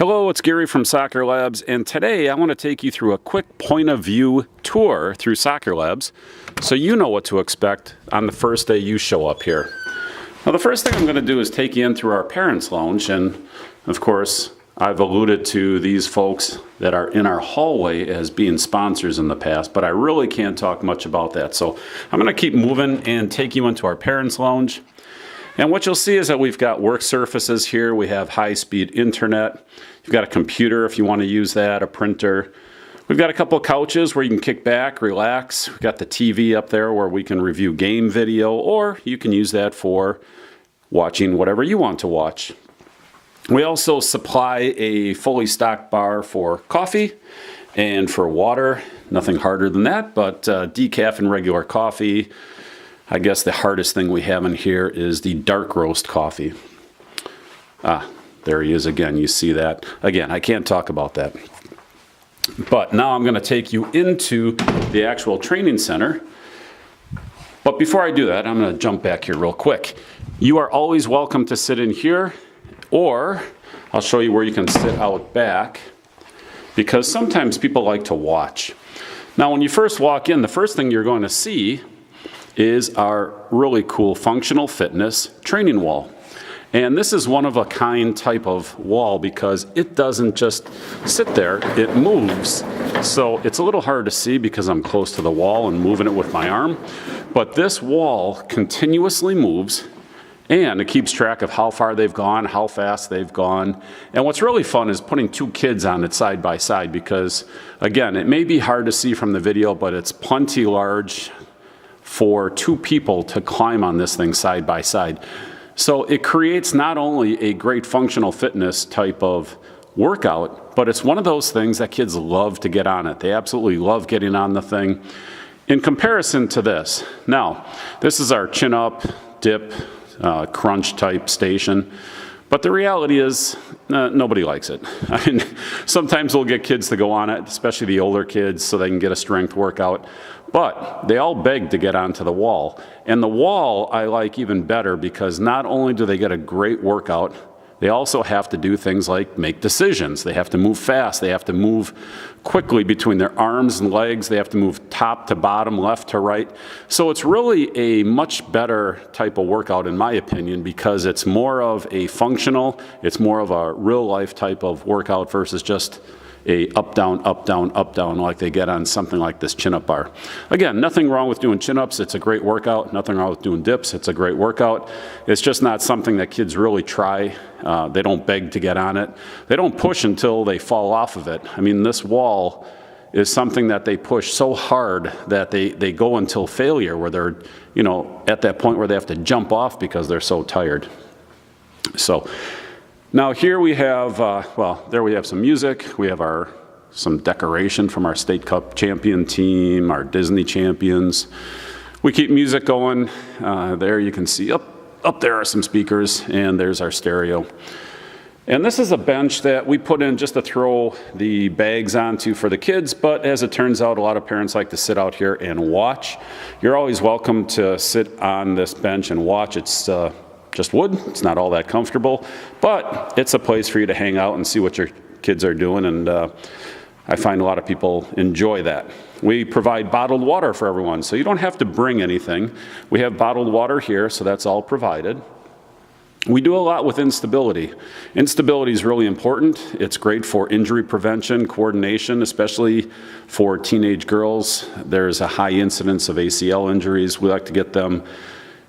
Hello, it's Gary from SocrLabs, and today I want to take you through a quick point of view tour through SocrLabs so you know what to expect on the first day you show up here. Now, the first thing I'm going to do is take you in through our Parents Lounge, and of course I've alluded to these folks that are in our hallway as being sponsors in the past, but I really can't talk much about that. So I'm going to keep moving and take you into our Parents Lounge. And what you'll see is that we've got work surfaces here. We have high-speed internet. You've got a computer if you want to use that, a printer. We've got a couple of couches where you can kick back, relax. We've got the TV up there where we can review game video, or you can use that for watching whatever you want to watch. We also supply a fully stocked bar for coffee and for water. Nothing harder than that, but decaf and regular coffee. I guess the hardest thing we have in here is the dark roast coffee. There he is again. You see that. Again, I can't talk about that. But now I'm going to take you into the actual training center. But before I do that, I'm going to jump back here real quick. You are always welcome to sit in here, or I'll show you where you can sit out back, because sometimes people like to watch. Now, when you first walk in, the first thing you're going to see is our really cool functional fitness training wall. And this is one of a kind type of wall because it doesn't just sit there, it moves. So it's a little hard to see because I'm close to the wall and moving it with my arm. But this wall continuously moves, and it keeps track of how far they've gone, how fast they've gone. And what's really fun is putting two kids on it side by side because, again, it may be hard to see from the video, but it's plenty large for two people to climb on this thing side by side. So it creates not only a great functional fitness type of workout, but it's one of those things that kids love to get on it. They absolutely love getting on the thing. In comparison to this, now, this is our chin-up, dip, crunch type station. But the reality is, nobody likes it. I mean, sometimes we'll get kids to go on it, especially the older kids, so they can get a strength workout. But they all beg to get onto the wall. And the wall I like even better because not only do they get a great workout, they also have to do things like make decisions. They have to move fast. They have to move quickly between their arms and legs. They have to move top to bottom, left to right. So it's really a much better type of workout in my opinion because it's more of a functional, it's more of a real life type of workout versus just a up, down, up, down, up, down like they get on something like this chin-up bar. Again, nothing wrong with doing chin-ups. It's a great workout. Nothing wrong with doing dips. It's a great workout. It's just not something that kids really try. They don't beg to get on it. They don't push until they fall off of it. I mean, this wall is something that they push so hard that they go until failure where they're, at that point where they have to jump off because they're so tired. So, now here we have, there we have some music. We have some decoration from our State Cup champion team, our Disney champions. We keep music going. There you can see up there are some speakers, and there's our stereo. And this is a bench that we put in just to throw the bags onto for the kids, but as it turns out, a lot of parents like to sit out here and watch. You're always welcome to sit on this bench and watch. It's just wood. It's not all that comfortable, but it's a place for you to hang out and see what your kids are doing, and I find a lot of people enjoy that. We provide bottled water for everyone, so you don't have to bring anything. We have bottled water here, so that's all provided. We do a lot with instability. Instability is really important. It's great for injury prevention, coordination, especially for teenage girls. There's a high incidence of ACL injuries. We like to get them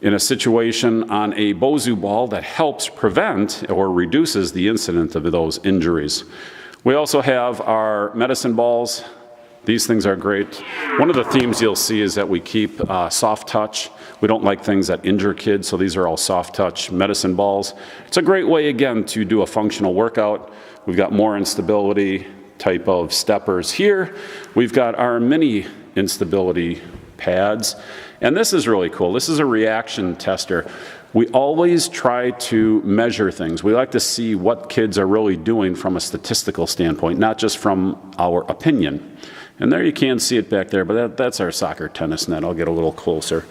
in a situation on a Bosu ball that helps prevent or reduces the incidence of those injuries. We also have our medicine balls. These things are great. One of the themes you'll see is that we keep soft touch. We don't like things that injure kids, so these are all soft touch medicine balls. It's a great way, again, to do a functional workout. We've got more instability type of steppers here. We've got our mini instability pads. And this is really cool. This is a reaction tester. We always try to measure things. We like to see what kids are really doing from a statistical standpoint, not just from our opinion. And there you can see it back there, but that's our soccer tennis net. I'll get a little closer.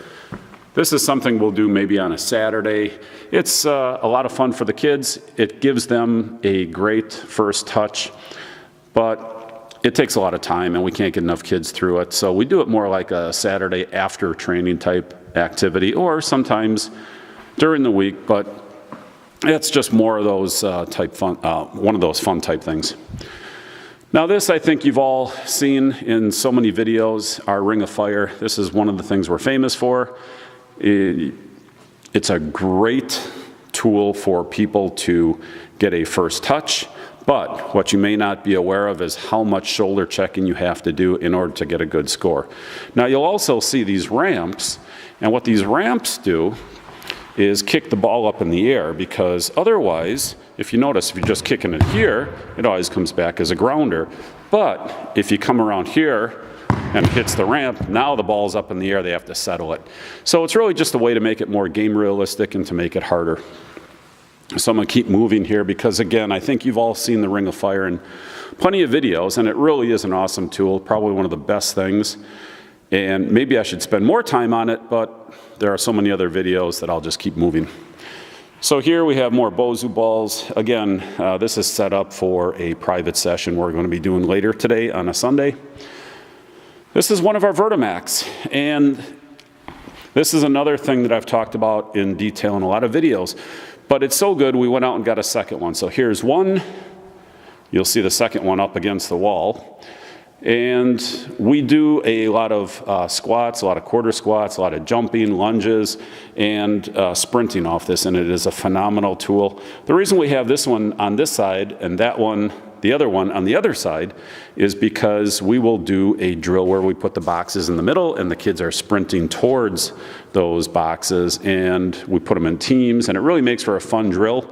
This is something we'll do maybe on a Saturday. It's a lot of fun for the kids. It gives them a great first touch, but it takes a lot of time and we can't get enough kids through it. So we do it more like a Saturday after training type activity, or sometimes during the week, but it's just more of those one of those fun type things. Now this I think you've all seen in so many videos, our Ring of Fire. This is one of the things we're famous for. It's a great tool for people to get a first touch, but what you may not be aware of is how much shoulder checking you have to do in order to get a good score. Now you'll also see these ramps, and what these ramps do is kick the ball up in the air, because otherwise, if you notice, if you're just kicking it here, it always comes back as a grounder. But if you come around here and it hits the ramp, now the ball's up in the air, they have to settle it. So it's really just a way to make it more game realistic and to make it harder. So I'm gonna keep moving here because again, I think you've all seen the Ring of Fire in plenty of videos, and it really is an awesome tool, probably one of the best things. And maybe I should spend more time on it, but there are so many other videos that I'll just keep moving. So here we have more Bozu balls. Again, this is set up for a private session we're going to be doing later today on a Sunday. This is one of our Vertimax, and this is another thing that I've talked about in detail in a lot of videos, but it's so good we went out and got a second one. So here's one. You'll see the second one up against the wall. And we do a lot of squats, a lot of quarter squats, a lot of jumping, lunges, and sprinting off this, and it is a phenomenal tool. The reason we have this one on this side and that one, the other one on the other side, is because we will do a drill where we put the boxes in the middle and the kids are sprinting towards those boxes, and we put them in teams, and it really makes for a fun drill,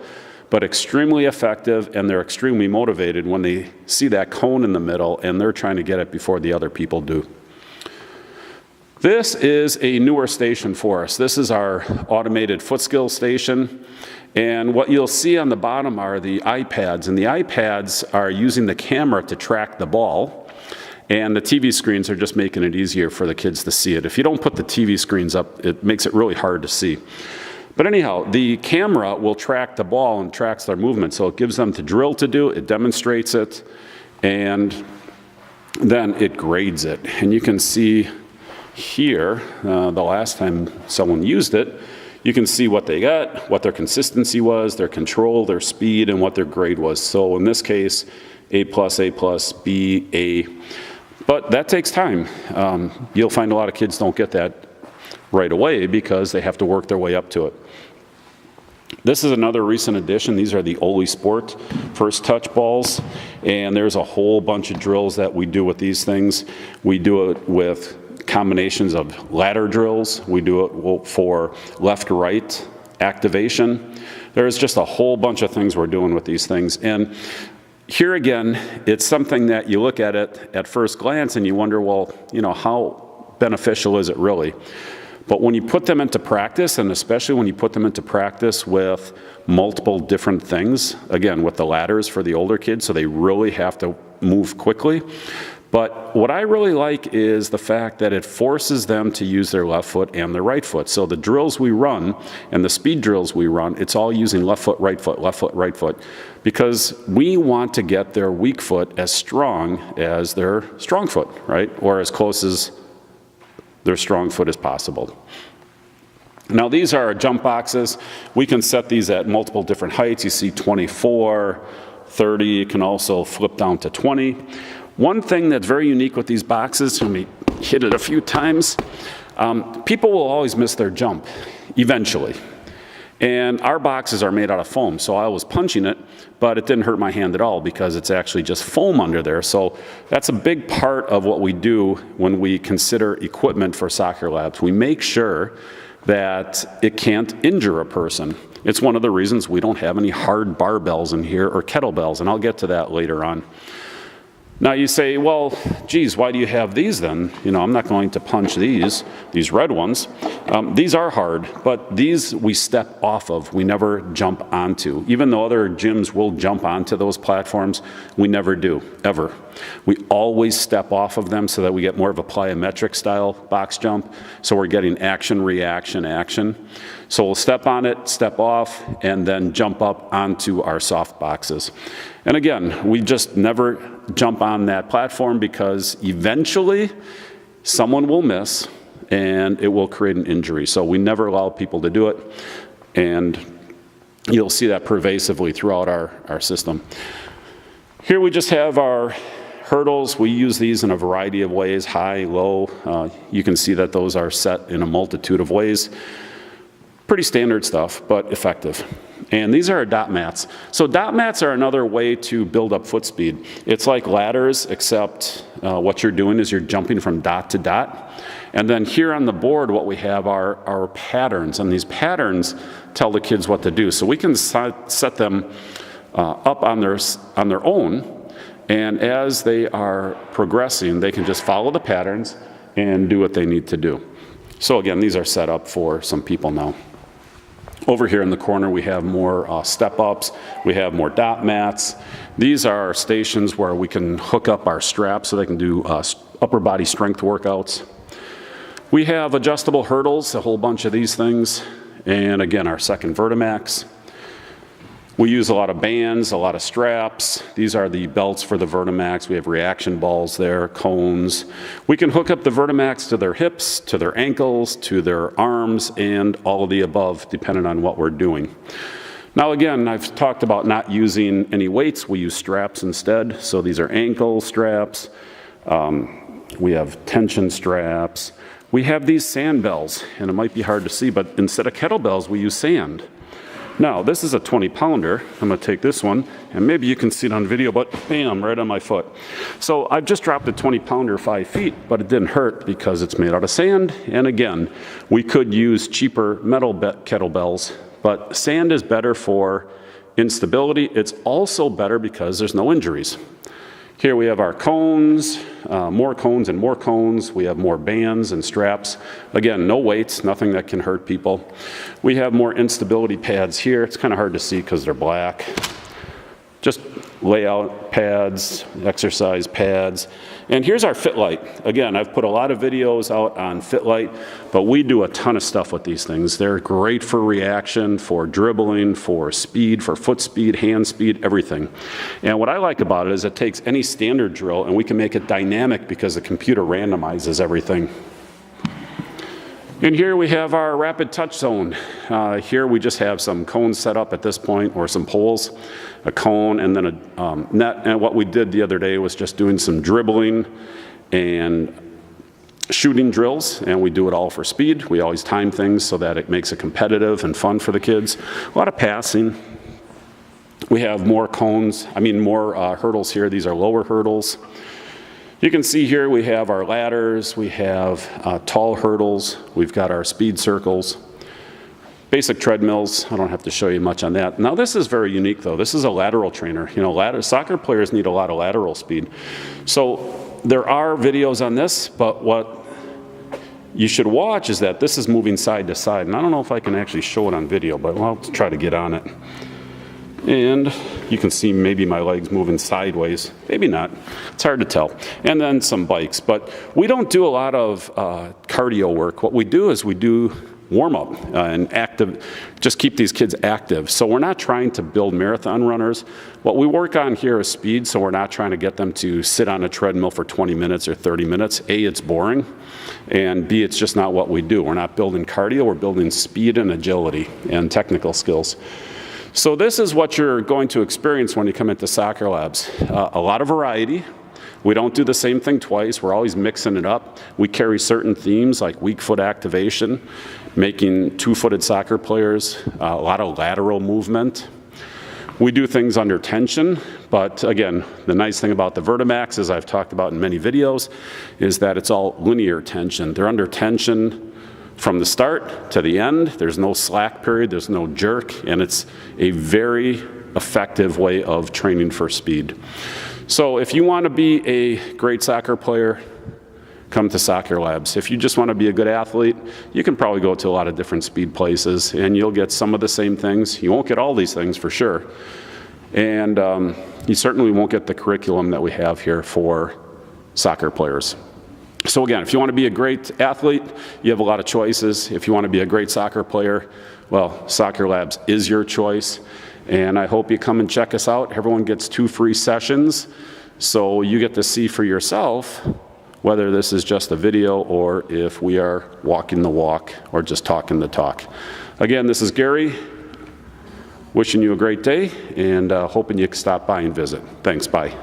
but extremely effective, and they're extremely motivated when they see that cone in the middle and they're trying to get it before the other people do. This is a newer station for us. This is our automated foot skill station, and what you'll see on the bottom are the iPads, and the iPads are using the camera to track the ball, and the TV screens are just making it easier for the kids to see it. If you don't put the TV screens up, it makes it really hard to see. But anyhow, the camera will track the ball and tracks their movement, so it gives them the drill to do, it demonstrates it, and then it grades it. And you can see here, the last time someone used it, you can see what they got, what their consistency was, their control, their speed, and what their grade was. So in this case, A+, B, A. But that takes time. You'll find a lot of kids don't get that right away because they have to work their way up to it. This is another recent addition. These are the Oli Sport first touch balls, and there's a whole bunch of drills that we do with these things. We do it with combinations of ladder drills. We do it for left-right activation. There's just a whole bunch of things we're doing with these things. And here again, it's something that you look at it at first glance and you wonder, well, you know, how beneficial is it really? But when you put them into practice, and especially when you put them into practice with multiple different things, again, with the ladders for the older kids, so they really have to move quickly. But what I really like is the fact that it forces them to use their left foot and their right foot. So the drills we run and the speed drills we run, it's all using left foot, right foot, left foot, right foot, because we want to get their weak foot as strong as their strong foot, right? Or as close as their strong foot as possible. Now these are our jump boxes. We can set these at multiple different heights. You see 24, 30, you can also flip down to 20. One thing that's very unique with these boxes, and we hit it a few times, people will always miss their jump, eventually. And our boxes are made out of foam, so I was punching it, but it didn't hurt my hand at all because it's actually just foam under there. So that's a big part of what we do when we consider equipment for SocrLabs. We make sure that it can't injure a person. It's one of the reasons we don't have any hard barbells in here or kettlebells, and I'll get to that later on. Now you say, well, geez, why do you have these then? You know, I'm not going to punch these red ones. These are hard, but these we step off of. We never jump onto. Even though other gyms will jump onto those platforms, we never do, ever. We always step off of them so that we get more of a plyometric style box jump. So we're getting action, reaction, action. So we'll step on it, step off, and then jump up onto our soft boxes. And again, we just never jump on that platform because eventually someone will miss and it will create an injury. So we never allow people to do it. And you'll see that pervasively throughout our system. Here we just have our hurdles. We use these in a variety of ways, high, low. You can see that those are set in a multitude of ways. Pretty standard stuff, but effective. And these are our dot mats. So dot mats are another way to build up foot speed. It's like ladders, except what you're doing is you're jumping from dot to dot. And then here on the board, what we have are our patterns. And these patterns tell the kids what to do. So we can set them up on their own. And as they are progressing, they can just follow the patterns and do what they need to do. So again, these are set up for some people now. Over here in the corner, we have more step-ups. We have more dot mats. These are stations where we can hook up our straps so they can do upper body strength workouts. We have adjustable hurdles, a whole bunch of these things. And again, our second Vertimax. We use a lot of bands, a lot of straps. These are the belts for the Vertimax. We have reaction balls there, cones. We can hook up the Vertimax to their hips, to their ankles, to their arms, and all of the above, depending on what we're doing. Now again, I've talked about not using any weights. We use straps instead. So these are ankle straps. We have tension straps. We have these sand bells, and it might be hard to see, but instead of kettlebells, we use sand. Now, this is a 20-pounder. I'm going to take this one, and maybe you can see it on video, but bam, right on my foot. So I've just dropped a 20-pounder 5 feet, but it didn't hurt because it's made out of sand. And again, we could use cheaper metal kettlebells, but sand is better for instability. It's also better because there's no injuries. Here we have our cones, more cones and more cones. We have more bands and straps. Again, no weights, nothing that can hurt people. We have more instability pads here. It's kind of hard to see because they're black. Just layout pads, exercise pads. And here's our FitLight. Again, I've put a lot of videos out on FitLight, but we do a ton of stuff with these things. They're great for reaction, for dribbling, for speed, for foot speed, hand speed, everything. And what I like about it is it takes any standard drill and we can make it dynamic because the computer randomizes everything. And here we have our rapid touch zone. Here we just have some cones set up at this point, or some poles, a cone and then a net. And what we did the other day was just doing some dribbling and shooting drills, and we do it all for speed. We always time things so that it makes it competitive and fun for the kids. A lot of passing. We have more cones, more hurdles here. These are lower hurdles. You can see here we have our ladders, we have tall hurdles, we've got our speed circles, basic treadmills. I don't have to show you much on that. Now this is very unique though. This is a lateral trainer. You know, soccer players need a lot of lateral speed. So there are videos on this, but what you should watch is that this is moving side to side. And I don't know if I can actually show it on video, but I'll try to get on it. And you can see maybe my legs moving sideways. Maybe not. It's hard to tell. And then some bikes. But we don't do a lot of cardio work. What we do is we do warm-up and active, just keep these kids active. So we're not trying to build marathon runners. What we work on here is speed, so we're not trying to get them to sit on a treadmill for 20 minutes or 30 minutes. A, it's boring, and B, it's just not what we do. We're not building cardio, we're building speed and agility and technical skills. So this is what you're going to experience when you come into SocrLabs. A lot of variety. We don't do the same thing twice. We're always mixing it up. We carry certain themes like weak foot activation, making two-footed soccer players, a lot of lateral movement. We do things under tension, but again, the nice thing about the Vertimax, as I've talked about in many videos, is that it's all linear tension. They're under tension from the start to the end. There's no slack period, there's no jerk, and it's a very effective way of training for speed. So if you want to be a great soccer player, come to SocrLabs. If you just want to be a good athlete, you can probably go to a lot of different speed places and you'll get some of the same things. You won't get all these things for sure. And you certainly won't get the curriculum that we have here for soccer players. So again, if you want to be a great athlete, you have a lot of choices. If you want to be a great soccer player, well, SocrLabs is your choice. And I hope you come and check us out. Everyone gets 2 free sessions, so you get to see for yourself whether this is just a video or if we are walking the walk or just talking the talk. Again, this is Gary, wishing you a great day and hoping you can stop by and visit. Thanks, bye.